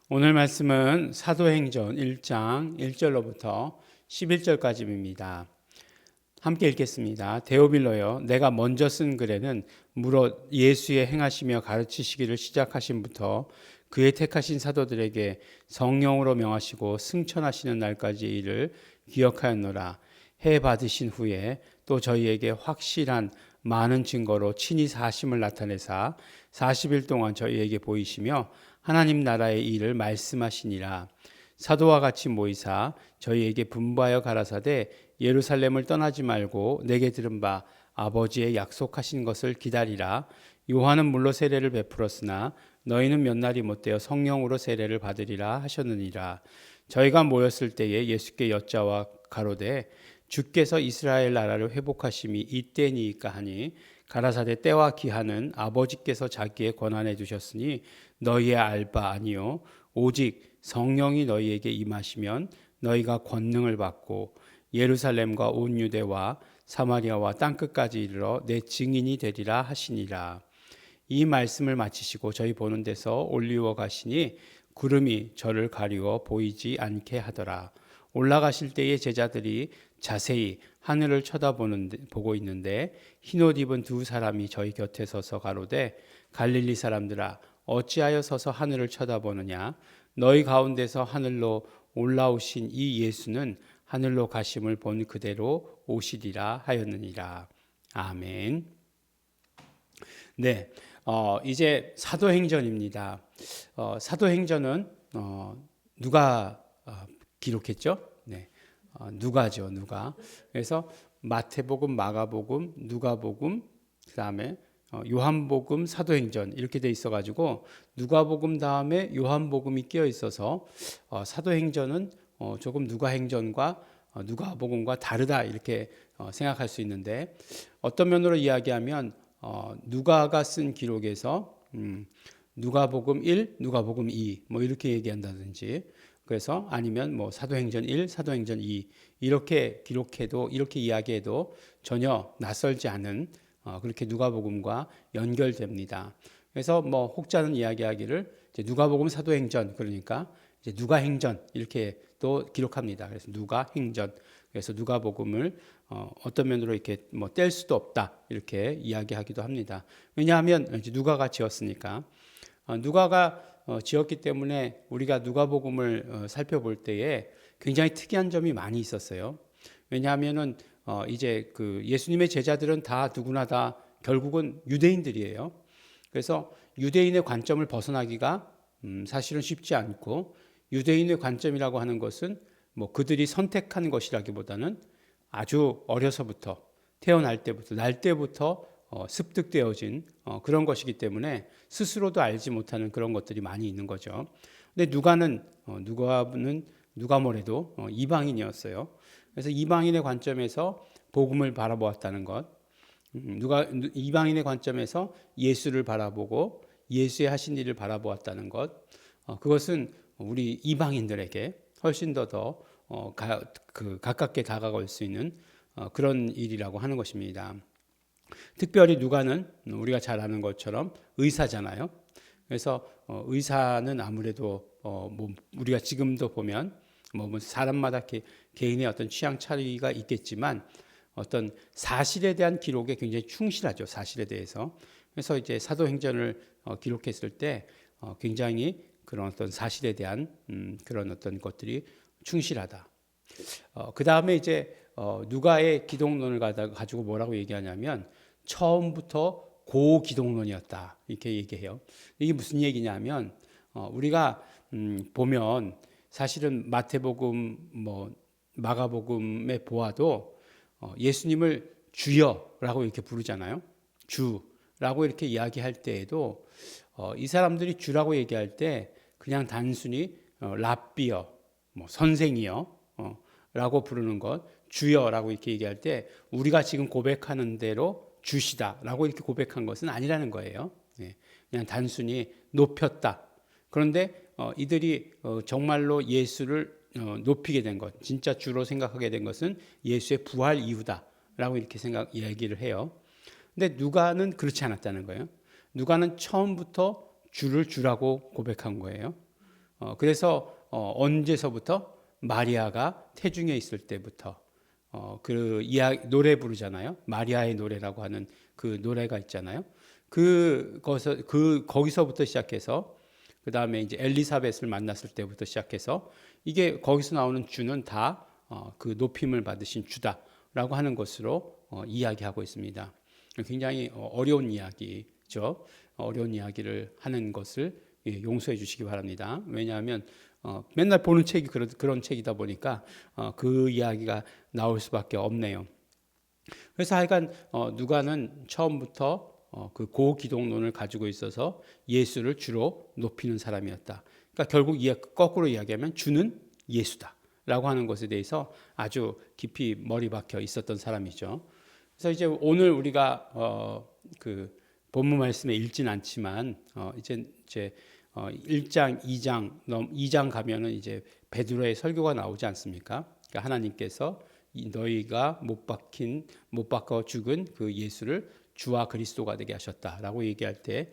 오늘 말씀은 사도행전 1장 1절로부터 11절까지입니다. 함께 읽겠습니다. 데오빌로여, 내가 먼저 쓴 글에는 무릇 예수의 행하시며 가르치시기를 시작하신부터 그의 택하신 사도들에게 성령으로 명하시고 승천하시는 날까지 일을 기억하였노라. 해 받으신 후에 또 저희에게 확실한 많은 증거로 친히 사심을 나타내사 40일 동안 저희에게 보이시며 하나님 나라의 일을 말씀하시니라. 사도와 같이 모이사 저희에게 분부하여 가라사대 예루살렘을 떠나지 말고 내게 들은 바 아버지의 약속하신 것을 기다리라. 요한은 물로 세례를 베풀었으나 너희는 몇 날이 못되어 성령으로 세례를 받으리라 하셨느니라. 저희가 모였을 때에 예수께 여짜와 가로되 주께서 이스라엘 나라를 회복하심이 이때니까 하니 가라사대 때와 기한은 아버지께서 자기의 권한에 두셨으니 너희의 알 바 아니요 오직 성령이 너희에게 임하시면 너희가 권능을 받고 예루살렘과 온 유대와 사마리아와 땅끝까지 이르러 내 증인이 되리라 하시니라. 이 말씀을 마치시고 저희 보는 데서 올리워 가시니 구름이 저를 가리워 보이지 않게 하더라. 올라가실 때에 제자들이 자세히 하늘을 보고 있는데 흰옷 입은 두 사람이 저희 곁에 서서 가로되 갈릴리 사람들아 어찌하여 서서 하늘을 쳐다보느냐. 너희 가운데서 하늘로 올라오신 이 예수는 하늘로 가심을 본 그대로 오시리라 하였느니라. 아멘. 네, 이제 사도행전입니다. 사도행전은 누가 기록했죠? 네, 누가죠, 누가. 그래서 마태복음, 마가복음, 누가복음, 그다음에 요한복음, 사도행전 이렇게 돼 있어가지고 누가복음 다음에 요한복음이 끼어 있어서 사도행전은 조금 누가행전과 누가복음과 다르다 이렇게 생각할 수 있는데 어떤 면으로 이야기하면 누가가 쓴 기록에서 누가복음 1, 누가복음 2 뭐 이렇게 얘기한다든지 그래서 아니면 뭐 사도행전 1, 사도행전 2 이렇게 기록해도 이렇게 이야기해도 전혀 낯설지 않은 그렇게 누가복음과 연결됩니다. 그래서 뭐 혹자는 이야기하기를 이제 누가복음 사도행전 그러니까 이제 누가행전 이렇게 또 기록합니다. 그래서 누가행전. 그래서 누가복음을 어떤 면으로 이렇게 뭐 뗄 수도 없다 이렇게 이야기하기도 합니다. 왜냐하면 이제 누가가 지었으니까 누가가 지었기 때문에 우리가 누가복음을 살펴볼 때에 굉장히 특이한 점이 많이 있었어요. 왜냐하면은 이제 그 예수님의 제자들은 다 누구나 다 결국은 유대인들이에요. 그래서 유대인의 관점을 벗어나기가 사실은 쉽지 않고 유대인의 관점이라고 하는 것은 뭐 그들이 선택한 것이라기보다는 아주 어려서부터 태어날 때부터 날 때부터 습득되어진 그런 것이기 때문에 스스로도 알지 못하는 그런 것들이 많이 있는 거죠. 근데 누가 뭐래도 이방인이었어요. 그래서 이방인의 관점에서 복음을 바라보았다는 것, 이방인의 관점에서 예수를 바라보고 예수의 하신 일을 바라보았다는 것, 그것은 우리 이방인들에게 훨씬 더 가깝게 다가갈 수 있는 그런 일이라고 하는 것입니다. 특별히 누가는 우리가 잘 아는 것처럼 의사잖아요. 그래서 의사는 아무래도 뭐 우리가 지금도 보면 뭐 사람마다 개인의 어떤 취향 차이가 있겠지만 어떤 사실에 대한 기록에 굉장히 충실하죠. 사실에 대해서. 그래서 이제 사도행전을 기록했을 때 굉장히 그런 어떤 사실에 대한 그런 어떤 것들이 충실하다. 그 다음에 이제 누가의 기독론을 가지고 뭐라고 얘기하냐면 처음부터 고기독론이었다 이렇게 얘기해요. 이게 무슨 얘기냐면 우리가 보면 사실은 마태복음, 뭐 마가복음에 보아도 예수님을 주여라고 이렇게 부르잖아요. 주라고 이렇게 이야기할 때에도 이 사람들이 주라고 얘기할 때 그냥 단순히 랍비여, 뭐 선생이여 라고 부르는 것, 주여라고 이렇게 얘기할 때 우리가 지금 고백하는 대로 주시다라고 이렇게 고백한 것은 아니라는 거예요. 그냥 단순히 높였다. 그런데 이들이 정말로 예수를 높이게 된 것, 진짜 주로 생각하게 된 것은 예수의 부활 이후다라고 이렇게 얘기를 해요. 근데 누가는 그렇지 않았다는 거예요. 누가는 처음부터 주를 주라고 고백한 거예요. 그래서 언제서부터 마리아가 태중에 있을 때부터 그 노래 부르잖아요. 마리아의 노래라고 하는 그 노래가 있잖아요. 거기서부터 시작해서 그 다음에 이제 엘리사벳을 만났을 때부터 시작해서 이게 거기서 나오는 주는 다 그 높임을 받으신 주다라고 하는 것으로 이야기하고 있습니다. 굉장히 어려운 이야기죠. 어려운 이야기를 하는 것을 용서해 주시기 바랍니다. 왜냐하면 맨날 보는 책이 그런 책이다 보니까 그 이야기가 나올 수밖에 없네요. 그래서 하여간 누가는 처음부터 그 고기독론을 가지고 있어서 예수를 주로 높이는 사람이었다. 그러니까 결국 거꾸로 이야기하면 주는 예수다라고 하는 것에 대해서 아주 깊이 머리 박혀 있었던 사람이죠. 그래서 이제 오늘 우리가 그 본문 말씀에 읽진 않지만 이제 1장, 2장 가면은 이제 베드로의 설교가 나오지 않습니까? 그러니까 하나님께서 너희가 못 박혀 죽은 그 예수를 주와 그리스도가 되게 하셨다라고 얘기할 때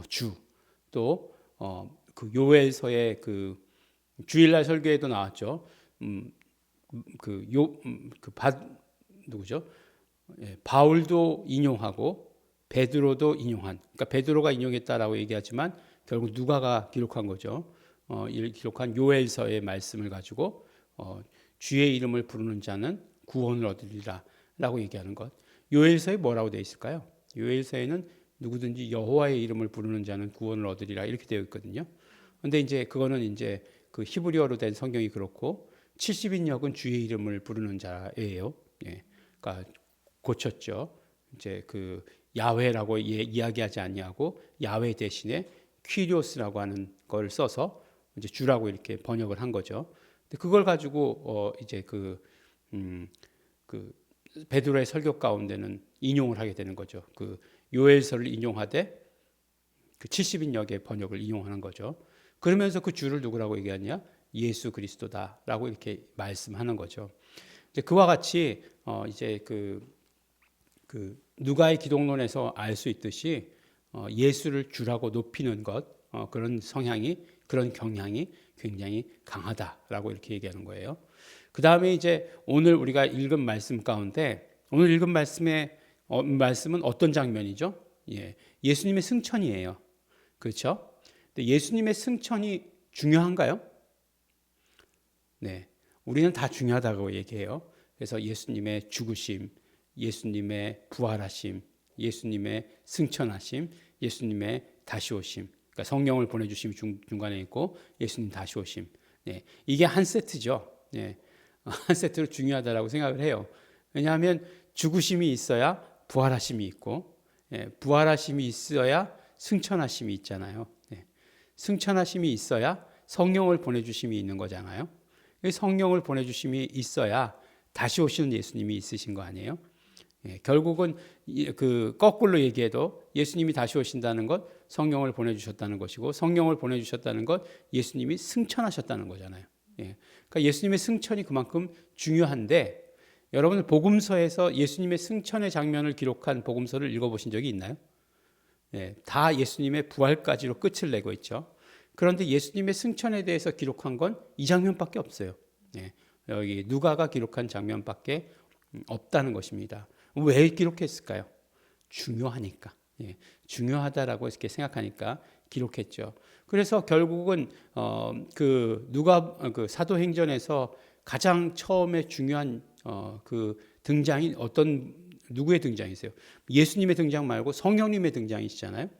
주, 또 그 요엘서의 그 주일날 설교에도 나왔죠. 누구죠? 바울도 인용하고 베드로도 인용한. 그러니까 베드로가 인용했다라고 얘기하지만 결국 누가가 기록한 거죠. 기록한 요엘서의 말씀을 가지고 주의 이름을 부르는 자는 구원을 얻으리라라고 얘기하는 것. 요엘서에 뭐라고 되어 있을까요? 요엘서에는 누구든지 여호와의 이름을 부르는 자는 구원을 얻으리라 이렇게 되어 있거든요. 근데 이제 그거는 이제 그 히브리어로 된 성경이 그렇고 70인역은 주의 이름을 부르는 자예요. 예. 그러니까 고쳤죠. 이제 그 야훼라고 이야기하지 아니하고 야훼 대신에 퀴리오스라고 하는 걸 써서 이제 주라고 이렇게 번역을 한 거죠. 근데 그걸 가지고 이제 그 베드로의 설교 가운데는 인용을 하게 되는 거죠. 그 요엘서를 인용하되 그 70인역의 번역을 인용하는 거죠. 그러면서 그 주를 누구라고 얘기하냐? 예수 그리스도다라고 이렇게 말씀하는 거죠. 이제 그와 같이 이제 그 누가의 기독론에서 알 수 있듯이 예수를 주라고 높이는 것 그런 그런 경향이 굉장히 강하다라고 이렇게 얘기하는 거예요. 그 다음에 이제 오늘 우리가 읽은 말씀 가운데 오늘 읽은 말씀은 어떤 장면이죠? 예수님의 승천이에요. 그렇죠? 근데 예수님의 승천이 중요한가요? 네, 우리는 다 중요하다고 얘기해요. 그래서 예수님의 죽으심, 예수님의 부활하심, 예수님의 승천하심, 예수님의 다시 오심. 그러니까 성령을 보내주심이 중간에 있고 예수님 다시 오심. 네, 이게 한 세트죠. 네, 한 세트로 중요하다라고 생각을 해요. 왜냐하면 죽으심이 있어야 부활하심이 있고, 부활하심이 있어야 승천하심이 있잖아요. 네, 승천하심이 있어야 성령을 보내주심이 있는 거잖아요. 성령을 보내주심이 있어야 다시 오시는 예수님이 있으신 거 아니에요? 결국은 그 거꾸로 얘기해도 예수님이 다시 오신다는 것 성령을 보내주셨다는 것이고 성령을 보내주셨다는 것 예수님이 승천하셨다는 거잖아요. 그러니까 예수님의 승천이 그만큼 중요한데 여러분 복음서에서 예수님의 승천의 장면을 기록한 복음서를 읽어보신 적이 있나요? 다 예수님의 부활까지로 끝을 내고 있죠. 그런데 예수님의 승천에 대해서 기록한 건 이 장면밖에 없어요. 여기 누가가 기록한 장면밖에 없다는 것입니다. 왜 기록했을까요? 중요하니까. 중요하다라고 이렇게 생각하니까 기록했죠. 그래서 결국은 그 사도행전에서 가장 처음에 중요한 그 등장이 누구의 등장이세요? 예수님의 등장 말고 성령님의 등장이시잖아요.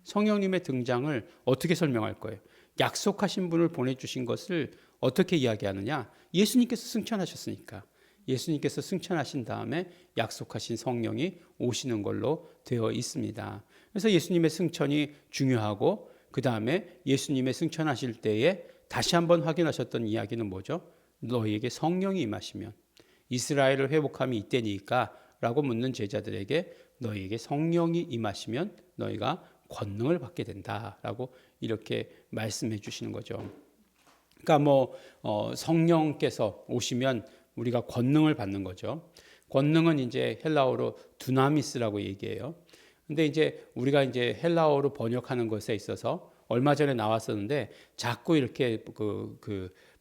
성령님의 등장을 어떻게 설명할 거예요? 약속하신 분을 보내주신 것을 어떻게 이야기하느냐? 예수님께서 승천하셨으니까. 예수님께서 승천하신 다음에 약속하신 성령이 오시는 걸로 되어 있습니다. 그래서 예수님의 승천이 중요하고 그 다음에 예수님의 승천하실 때에 다시 한번 확인하셨던 이야기는 뭐죠? 너희에게 성령이 임하시면 이스라엘을 회복함이 이때니까 라고 묻는 제자들에게 너희에게 성령이 임하시면 너희가 권능을 받게 된다라고 이렇게 말씀해 주시는 거죠. 그러니까 성령께서 오시면 우리가 권능을 받는 거죠. 권능은 이제 헬라어로 두나미스라고 얘기해요. 근데 이제 우리가 이제 헬라어로 번역하는 것에 있어서 얼마 전에 나왔었는데 자꾸 이렇게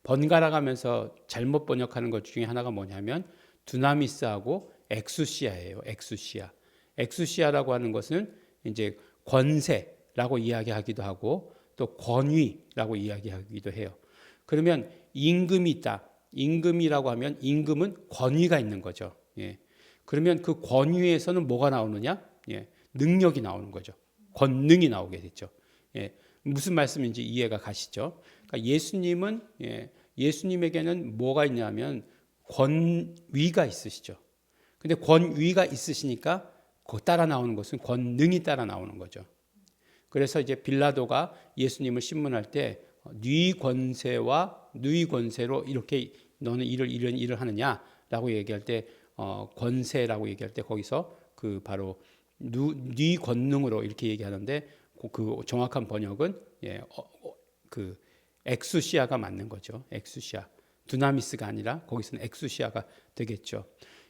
번갈아 가면서 잘못 번역하는 것 중에 하나가 뭐냐면 두나미스하고 엑수시아예요. 엑수시아. 엑수시아라고 하는 것은 이제 권세라고 이야기하기도 하고 또 권위라고 이야기하기도 해요. 그러면 임금이 있다. 임금이라고 하면 임금은 권위가 있는 거죠. 예. 그러면 그 권위에서는 뭐가 나오느냐? 예. 능력이 나오는 거죠. 권능이 나오게 됐죠. 예. 무슨 말씀인지 이해가 가시죠? 그러니까 예수님은 예수님에게는 뭐가 있냐면 권위가 있으시죠. 근데 권위가 있으시니까 그 따라 나오는 것은 권능이 따라 나오는 거죠. 그래서 이제 빌라도가 예수님을 신문할 때 네 권세와 네 권세로 이렇게 너는 이런 일을 하느냐라고 얘기할 때 권세라고 얘기할 때 거기서 그 바로 네 권능으로 이렇게 얘기하는데 그 정확한 번역은 그 엑수시아가 맞는 거죠. 엑수시아. 두나미스가 아니라 거기서는 엑수시아가 되겠죠.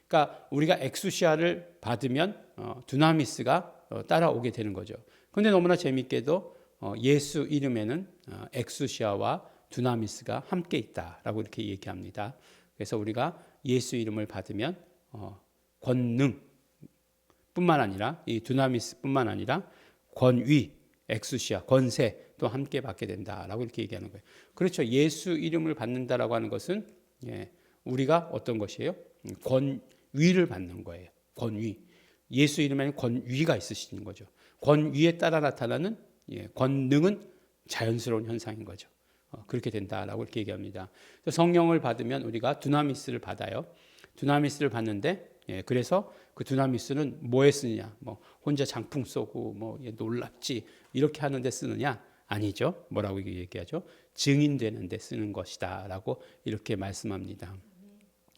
그러니까 우리가 엑수시아를 받으면 두나미스가 따라오게 되는 거죠. 그런데 너무나 재미있게도 예수 이름에는 엑수시아와 두나미스가 함께 있다라고 이렇게 얘기합니다. 그래서 우리가 예수 이름을 받으면 권능뿐만 아니라 이 두나미스뿐만 아니라 권위, 엑수시아, 권세 또 함께 받게 된다라고 이렇게 얘기하는 거예요. 그렇죠. 예수 이름을 받는다라고 하는 것은 우리가 어떤 것이에요? 권위를 받는 거예요. 권위. 예수 이름에는 권위가 있으시는 거죠. 권위에 따라 나타나는 권능은 자연스러운 현상인 거죠. 그렇게 된다라고 이렇게 얘기합니다. 성령을 받으면 우리가 두나미스를 받아요. 두나미스를 받는데 그래서 그 두나미스는 뭐에 쓰느냐? 뭐 혼자 장풍 쏘고 뭐 놀랍지 이렇게 하는데 쓰느냐? 아니죠. 뭐라고 얘기하죠? 증인되는 데 쓰는 것이다라고 이렇게 말씀합니다.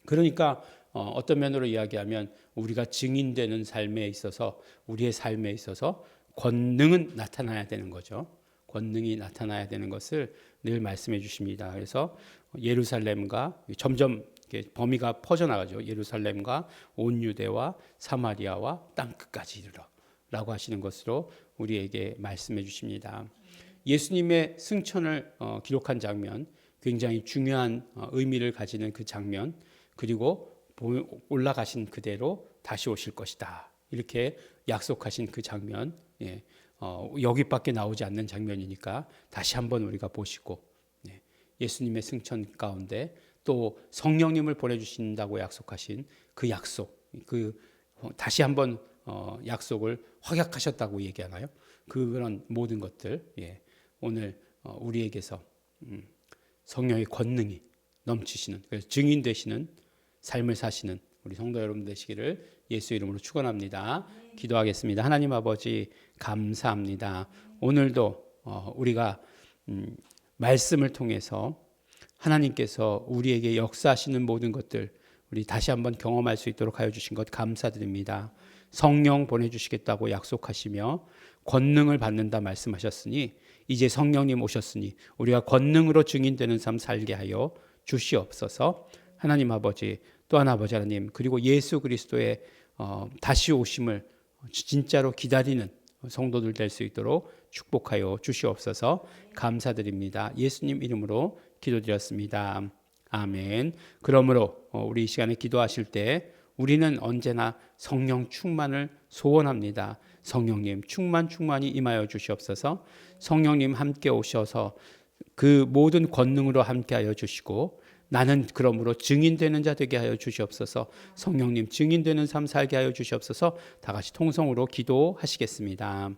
그러니까 어떤 면으로 이야기하면 우리가 증인되는 삶에 있어서 우리의 삶에 있어서 권능은 나타나야 되는 거죠. 권능이 나타나야 되는 것을 늘 말씀해 주십니다. 그래서 예루살렘과 점점 범위가 퍼져나가죠. 예루살렘과 온 유대와 사마리아와 땅끝까지 이르러라고 하시는 것으로 우리에게 말씀해 주십니다. 예수님의 승천을 기록한 장면, 굉장히 중요한 의미를 가지는 그 장면, 그리고 올라가신 그대로 다시 오실 것이다. 이렇게 약속하신 그 장면, 여기밖에 나오지 않는 장면이니까 다시 한번 우리가 보시고 예수님의 승천 가운데 또 성령님을 보내주신다고 약속하신 그 약속, 다시 한번 약속을 확약하셨다고 얘기하나요? 그런 모든 것들 오늘 우리에게서 성령의 권능이 넘치시는, 그래서 증인 되시는 삶을 사시는 우리 성도 여러분 되시기를 예수 이름으로 축원합니다. 기도하겠습니다. 하나님 아버지 감사합니다. 오늘도 우리가 말씀을 통해서 하나님께서 우리에게 역사하시는 모든 것들 우리 다시 한번 경험할 수 있도록 하여 주신 것 감사드립니다. 성령 보내주시겠다고 약속하시며 권능을 받는다 말씀하셨으니 이제 성령님 오셨으니 우리가 권능으로 증인되는 삶 살게 하여 주시옵소서. 하나님 아버지, 또한 아버지 하나님, 그리고 예수 그리스도의 다시 오심을 진짜로 기다리는 성도들 될 수 있도록 축복하여 주시옵소서. 감사드립니다. 예수님 이름으로 기도드렸습니다. 아멘. 그러므로 우리 이 시간에 기도하실 때 우리는 언제나 성령 충만을 소원합니다. 성령님 충만히 임하여 주시옵소서. 성령님 함께 오셔서 그 모든 권능으로 함께하여 주시고 나는 그러므로 증인되는 자 되게 하여 주시옵소서. 성령님 증인되는 삶 살게 하여 주시옵소서. 다 같이 통성으로 기도하시겠습니다.